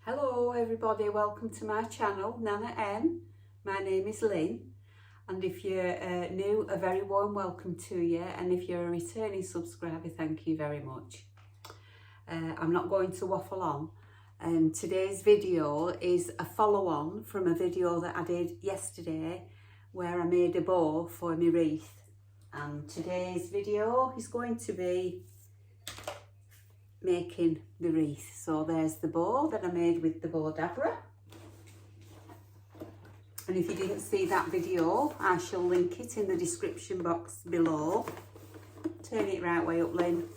Hello everybody, welcome to my channel, Nanna-M. My name is Lynn, and if you're new, a very warm welcome to you, and if you're a returning subscriber, thank you very much. I'm not going to waffle on. Today's video is a follow-on from a video that I did yesterday where I made a bow for my wreath, and today's video is going to be making the wreath. So there's the bow that I made with the bow dabra, and if you didn't see that video, I shall link it in the description box below. Turn it right way up, Lynn.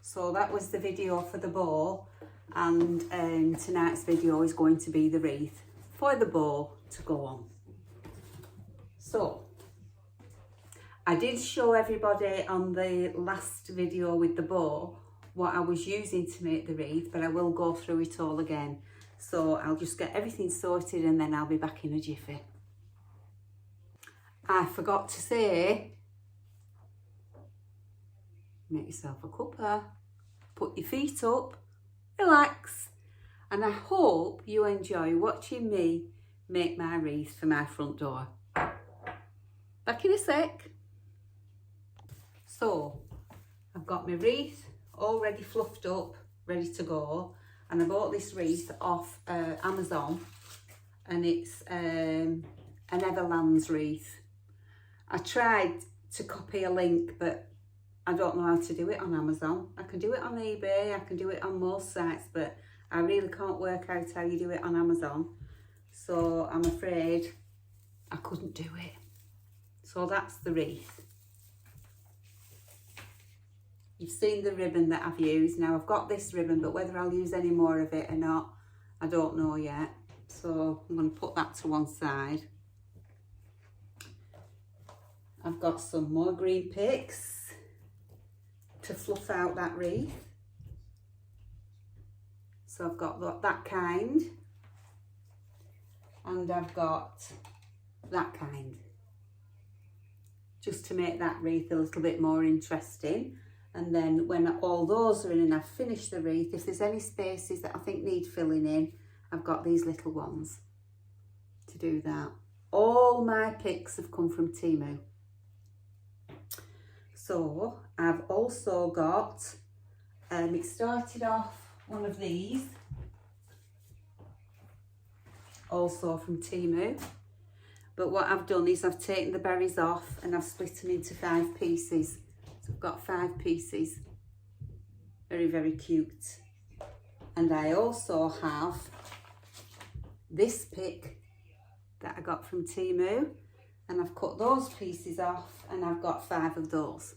So that was the video for the bow, and tonight's video is going to be the wreath for the bow to go on. So I did show everybody on the last video with the bow what I was using to make the wreath, but I will go through it all again. So I'll just get everything sorted and then I'll be back in a jiffy. I forgot to say, make yourself a cuppa, put your feet up, relax, and I hope you enjoy watching me make my wreath for my front door. Back in a sec. So I've got my wreath already fluffed up, ready to go, and I bought this wreath off Amazon, and it's an Everlands wreath. I tried to copy a link, but I don't know how to do it on Amazon. I can do it on eBay, I can do it on most sites, but I really can't work out how you do it on Amazon. So I'm afraid I couldn't do it. So that's the wreath. You've seen the ribbon that I've used. Now I've got this ribbon, but whether I'll use any more of it or not, I don't know yet. So I'm going to put that to one side. I've got some more green picks to fluff out that wreath. So I've got that kind, and I've got that kind, just to make that wreath a little bit more interesting. And then when all those are in and I've finished the wreath, if there's any spaces that I think need filling in, I've got these little ones to do that. All my picks have come from Temu. So I've also got, it started off one of these, also from Temu. But what I've done is I've taken the berries off and I've split them into 5 pieces. So I've got 5 pieces, very, very cute. And I also have this pick that I got from Temu, and I've cut those pieces off and I've got 5 of those.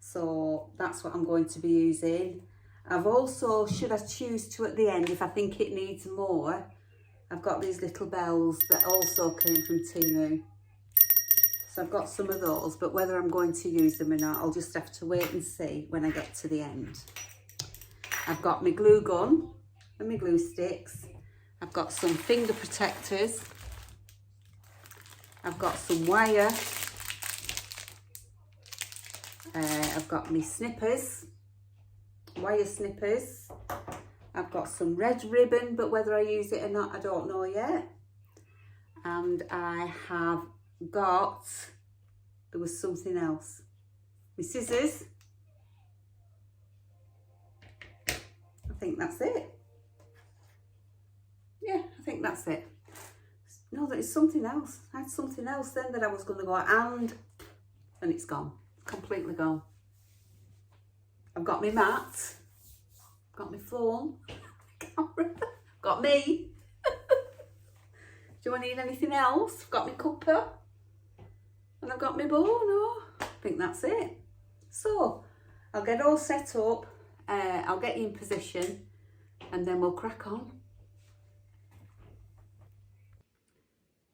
So that's what I'm going to be using. I've also, should I choose to at the end, if I think it needs more, I've got these little bells that also came from Temu. So I've got some of those, but whether I'm going to use them or not, I'll just have to wait and see when I get to the end. I've got my glue gun and my glue sticks. I've got some finger protectors. I've got some wire. I've got my snippers, wire snippers. I've got some red ribbon, but whether I use it or not, I don't know yet. And I have got, there was something else, my scissors. I think that's it. Yeah, I think that's it. No, there's something else. I had something else then that I was going to go, and it's gone, completely gone. I've got my mat, got my phone, got me. Do I need anything else? I've got my cuppa, and I've got my bow. No, I think that's it. So I'll get all set up, I'll get you in position, and then we'll crack on.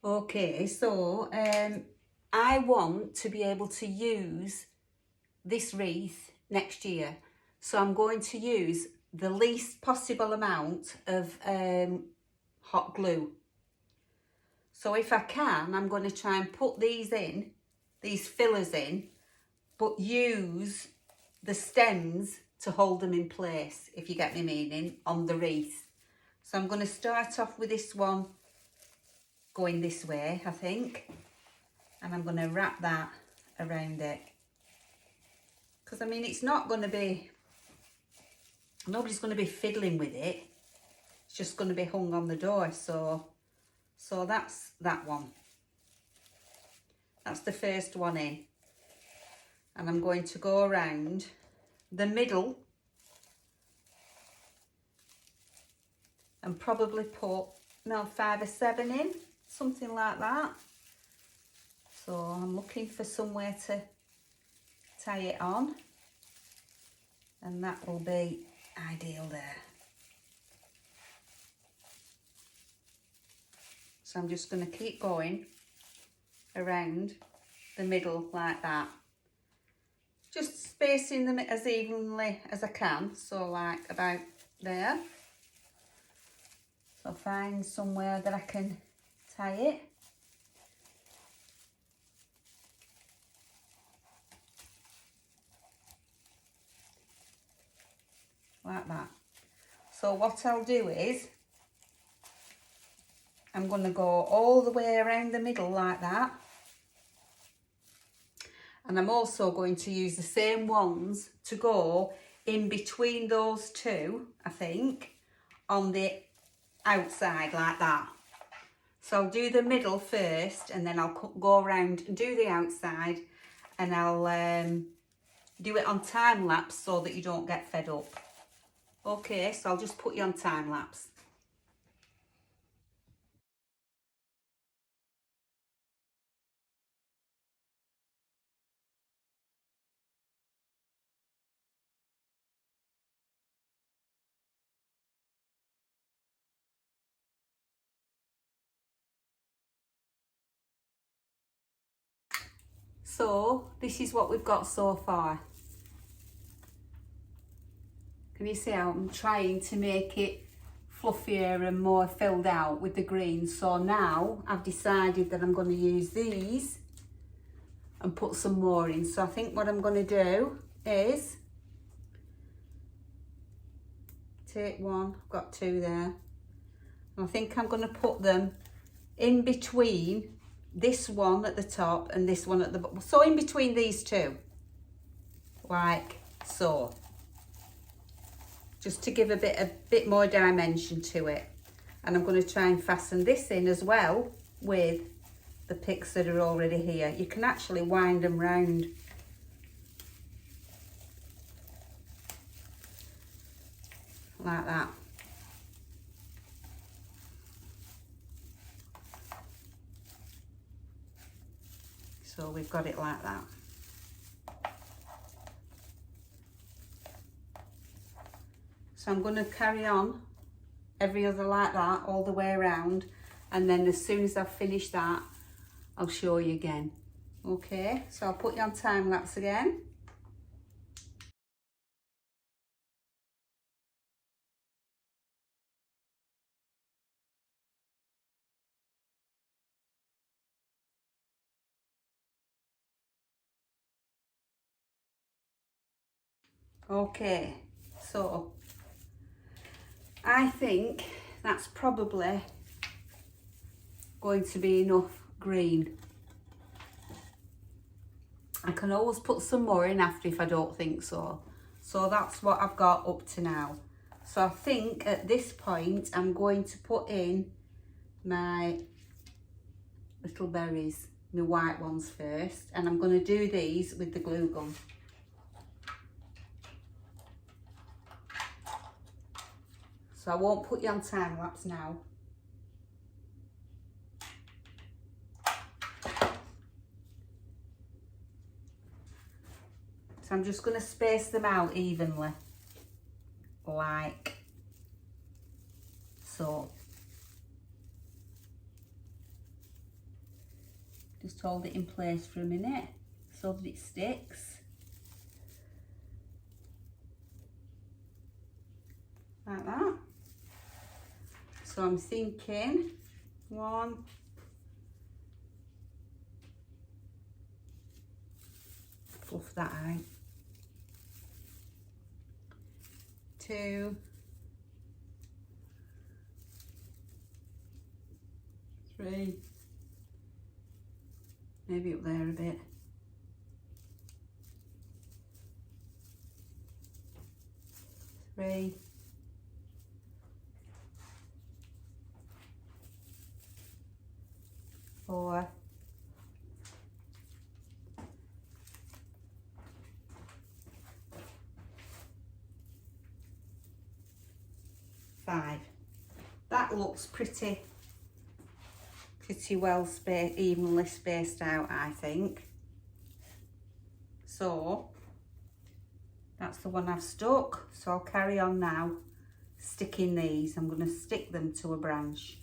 Okay, so I want to be able to use this wreath next year, so I'm going to use the least possible amount of hot glue. So if I can, I'm going to try and put these in, these fillers in, but use the stems to hold them in place, if you get me meaning, on the wreath. So I'm going to start off with this one going this way, I think, and I'm going to wrap that around it. Because I mean, it's not going to be, nobody's going to be fiddling with it. It's just going to be hung on the door. So that's that one. That's the first one in. And I'm going to go around the middle and probably put, no, 5 or 7 in, something like that. So I'm looking for somewhere to tie it on, and that will be ideal there. So I'm just going to keep going around the middle like that, just spacing them as evenly as I can, so like about there. So find somewhere that I can tie it. Like that. So what I'll do is, I'm going to go all the way around the middle like that. And I'm also going to use the same ones to go in between those two, I think, on the outside like that. So I'll do the middle first, and then I'll go around and do the outside, and I'll do it on time lapse so that you don't get fed up. Okay, so I'll just put you on time lapse. So this is what we've got so far. Can you see how I'm trying to make it fluffier and more filled out with the green? So now I've decided that I'm going to use these and put some more in. So I think what I'm going to do is take one, I've got 2 there, and I think I'm going to put them in between this one at the top and this one at the bottom. So in between these two, like so, just to give a bit more dimension to it. And I'm going to try and fasten this in as well with the picks that are already here. You can actually wind them round. Like that. So we've got it like that. So I'm going to carry on every other like that all the way around, and then as soon as I've finished that, I'll show you again. Okay, so I'll put you on time lapse again. Okay, so I think that's probably going to be enough green. I can always put some more in after if I don't think so. So that's what I've got up to now. So I think at this point I'm going to put in my little berries, my white ones first, and I'm going to do these with the glue gun. So I won't put you on time lapse now. So I'm just going to space them out evenly, like so. Just hold it in place for a minute so that it sticks. Like that. So I'm thinking 1, fluff that out, 2, 3, maybe up there a bit, 3, 4, 5. That looks pretty well evenly spaced out, I think. So that's the one I've stuck. So I'll carry on now sticking these. I'm going to stick them to a branch.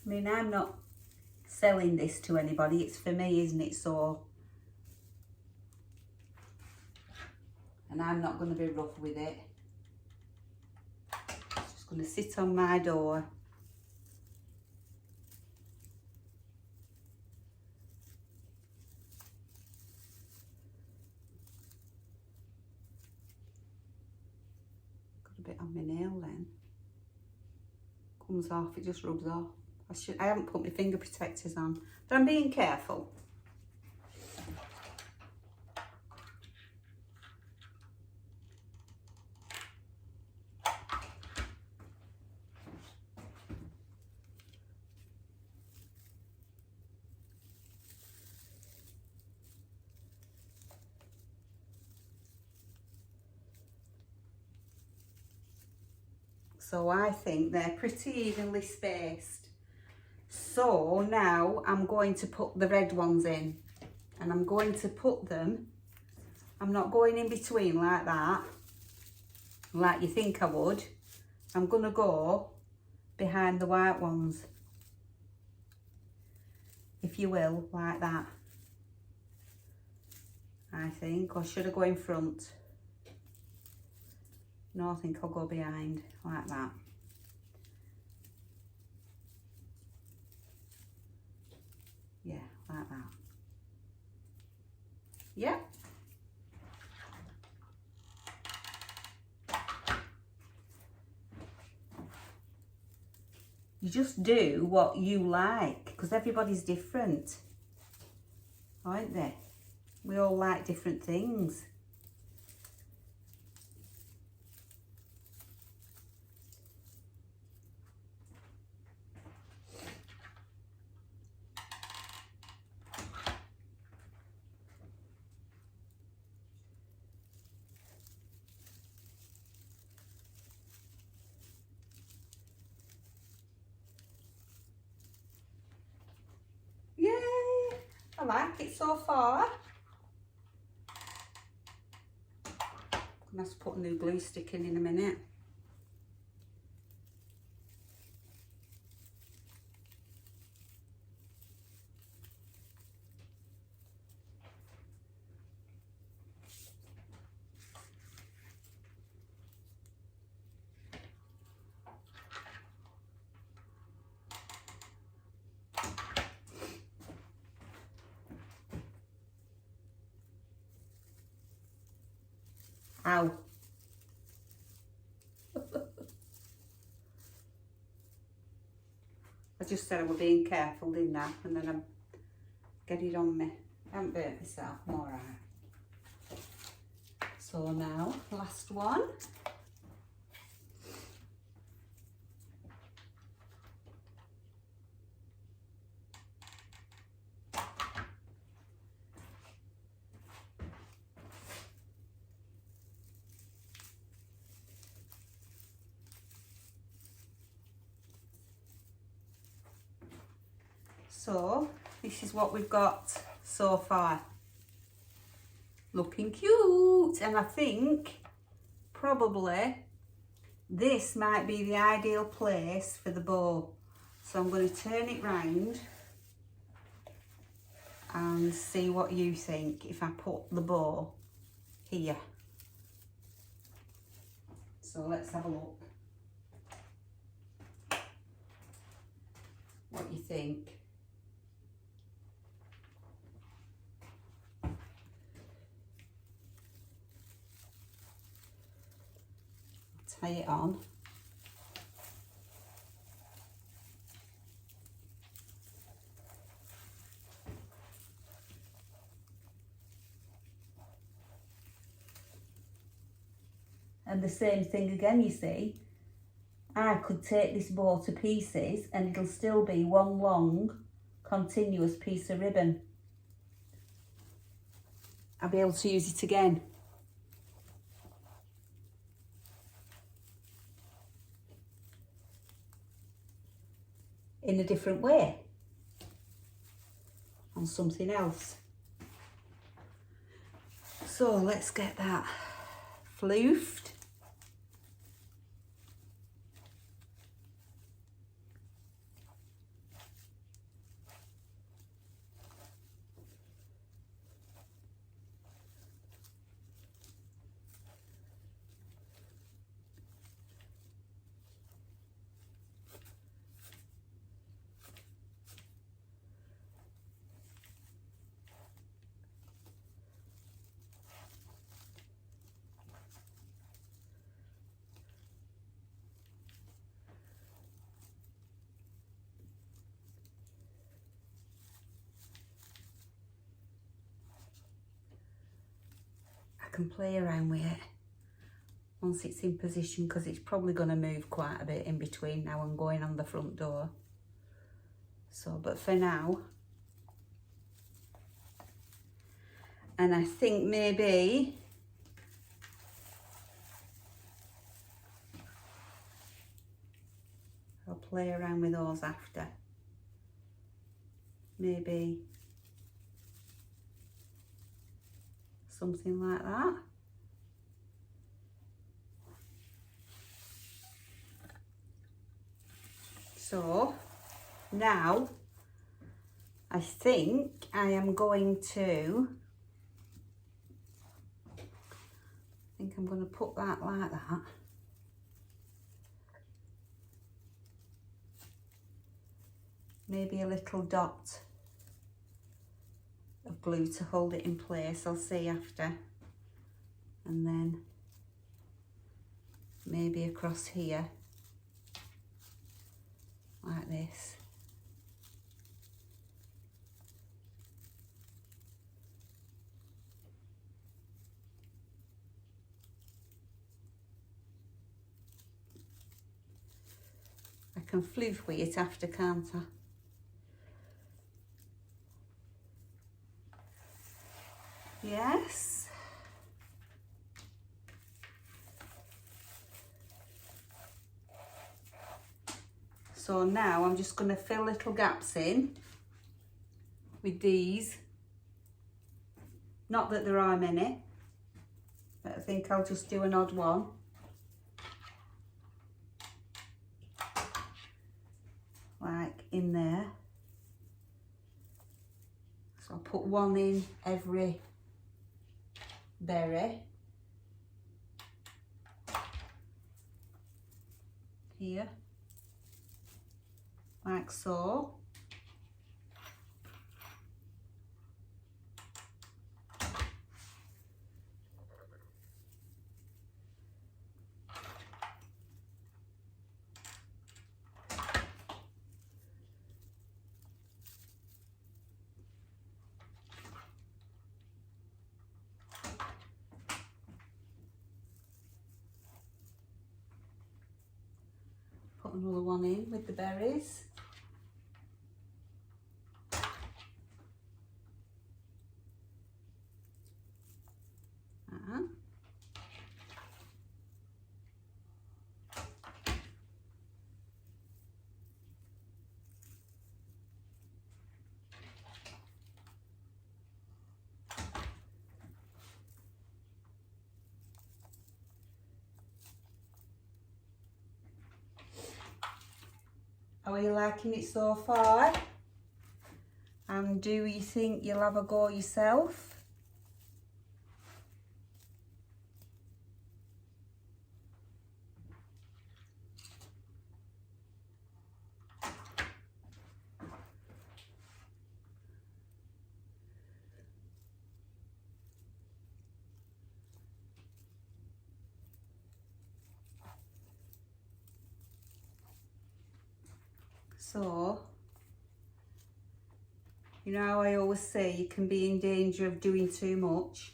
I mean, I'm not selling this to anybody, it's for me, isn't it? So, and I'm not going to be rough with it. It's just going to sit on my door. Got a bit on my nail then. Comes off, it just rubs off. I haven't put my finger protectors on, but I'm being careful. So I think they're pretty evenly spaced. So now I'm going to put the red ones in, and I'm going to put them, I'm not going in between like that, like you think I would. I'm going to go behind the white ones, if you will, like that, I think. Or should I go in front? No, I think I'll go behind, like that. Yeah, like that. Yeah. You just do what you like, because everybody's different, aren't they? We all like different things. Yay! I like it so far. I'm gonna have to put a new glue stick in a minute. Ow. I just said I was being careful, didn't I? And then I get it on me. I haven't burnt myself, I'm alright. So now, last one. So this is what we've got so far. Looking cute, and I think probably this might be the ideal place for the bow. So I'm going to turn it round and see what you think if I put the bow here. So let's have a look. What you think? Tie it on. And the same thing again, you see, I could take this bow to pieces and it'll still be one long continuous piece of ribbon. I'll be able to use it again. In a different way. On something else. So let's get that floofed. Can play around with it once it's in position, because it's probably going to move quite a bit in between now and going on the front door. So, but for now, and I think maybe I'll play around with those after. Maybe something like that. So now I think I am going to, I'm going to put that like that. Maybe a little dot of glue to hold it in place, I'll see after. And then maybe across here, like this. I can floof with it after, can't I? Yes. So now I'm just going to fill little gaps in with these. Not that there are many, but I think I'll just do an odd one. Like in there. So I'll put one in every berry. Here. Like so. Put another one in with the berries. How are you liking it so far? And do you think you'll have a go yourself? So, you know how I always say you can be in danger of doing too much.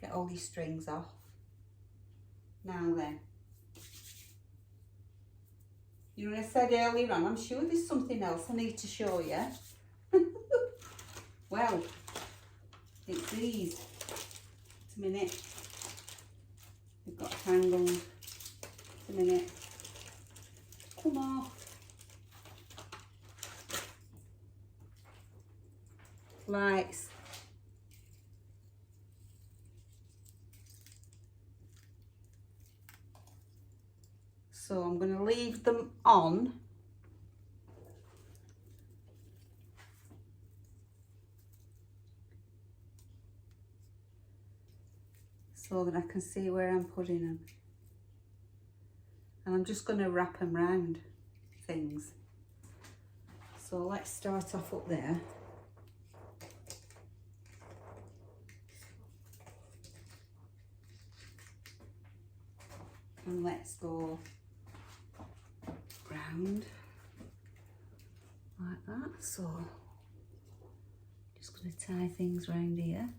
Get all your strings off. Now then. You know what I said earlier on, I'm sure there's something else I need to show you. Well, it's these. Just a minute. We've got tangled. Just a minute. Come on. Lights. So I'm going to leave them on. So that I can see where I'm putting them. And I'm just going to wrap them round things. So let's start off up there. And let's go round like that. So just going to tie things round here.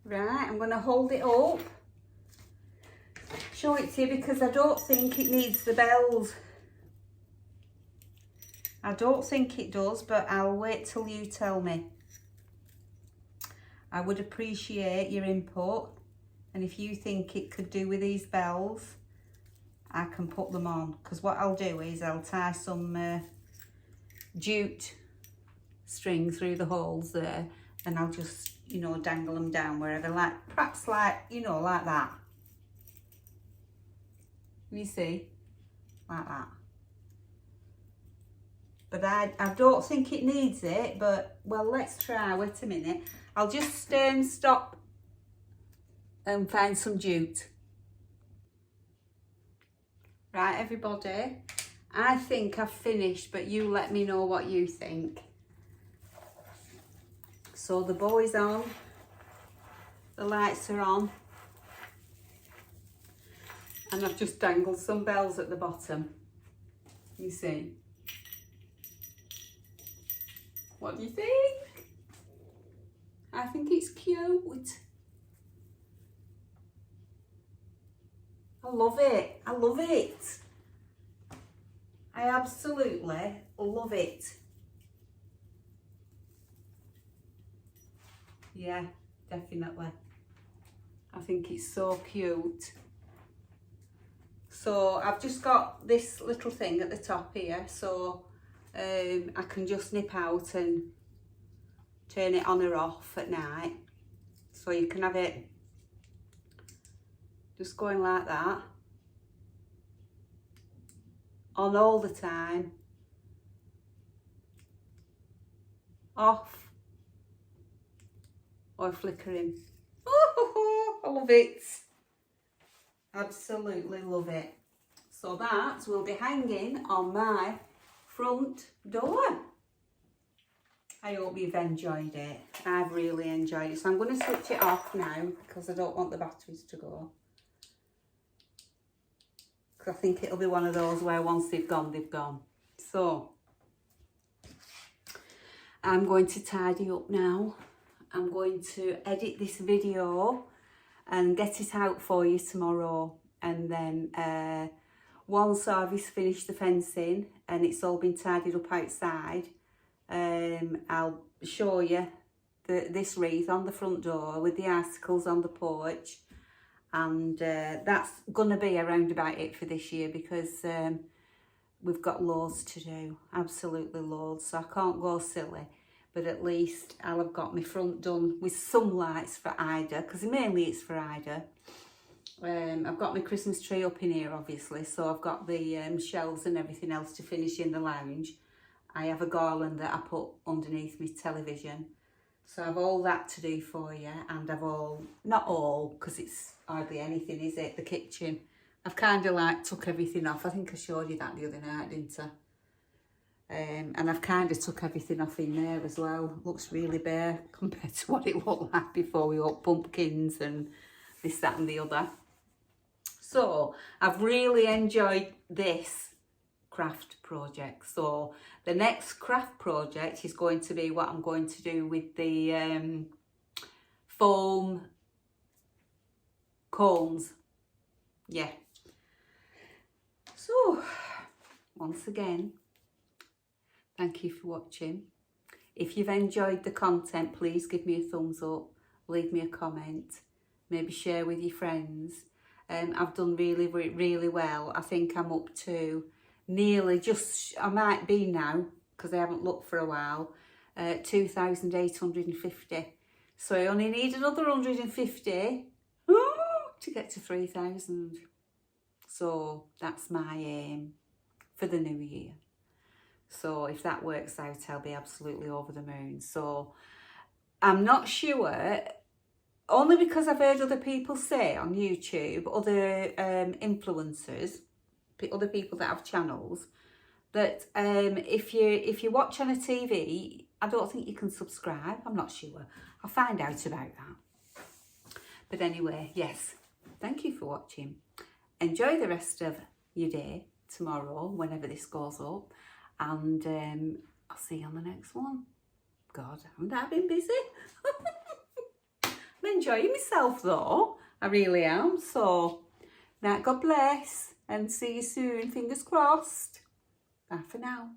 Right, I'm going to hold it up, show it to you because I don't think it needs the bells. I don't think it does, but I'll wait till you tell me. I would appreciate your input, and if you think it could do with these bells, I can put them on, because what I'll do is I'll tie some jute string through the holes there, and I'll just, you know, dangle them down wherever, like, perhaps like, you know, like that. You see? Like that. But I don't think it needs it, but, well, let's try. Wait a minute. I'll just stop and find some jute. Right, everybody. I think I've finished, but you let me know what you think. So the bow's on, the lights are on, and I've just dangled some bells at the bottom. You see? What do you think? I think it's cute. I love it. I love it. I absolutely love it. Yeah, definitely. I think it's so cute. So I've just got this little thing at the top here, so I can just nip out and turn it on or off at night. So you can have it just going like that, on all the time, off, or flickering. Oh, I love it. Absolutely love it. So that will be hanging on my front door. I hope you've enjoyed it. I've really enjoyed it. So I'm going to switch it off now because I don't want the batteries to go. Because I think it'll be one of those where once they've gone, they've gone. So I'm going to tidy up now. I'm going to edit this video and get it out for you tomorrow. And then once I've finished the fencing and it's all been tidied up outside, I'll show you this wreath on the front door with the icicles on the porch. And that's going to be around about it for this year, because we've got loads to do, absolutely loads. So I can't go silly, but at least I'll have got my front done with some lights for Ida, because mainly it's for Ida. I've got my Christmas tree up in here, obviously, so I've got the shelves and everything else to finish in the lounge. I have a garland that I put underneath my television. So I've all that to do for you, and I've not all, because it's hardly anything, is it, the kitchen. I've kind of like took everything off. I think I showed you that the other night, didn't I? And I've kind of took everything off in there as well. Looks really bare compared to what it looked like before we got pumpkins and this, that and the other. So I've really enjoyed this craft project. So the next craft project is going to be what I'm going to do with the foam cones. Yeah. So once again, thank you for watching. If you've enjoyed the content, please give me a thumbs up, leave me a comment, maybe share with your friends. I've done really, really well. I think I'm up to nearly, just, I might be now, because I haven't looked for a while, 2,850. So I only need another 150 to get to 3,000. So that's my aim for the new year. So if that works out, I'll be absolutely over the moon. So I'm not sure, only because I've heard other people say on YouTube, other influencers, other people that have channels, that if you watch on a TV, I don't think you can subscribe. I'm not sure. I'll find out about that. But anyway, yes, thank you for watching. Enjoy the rest of your day tomorrow, whenever this goes up, and I'll see you on the next one. God, haven't I been busy? I'm enjoying myself though, I really am. So now, God bless, and see you soon, fingers crossed. Bye for now.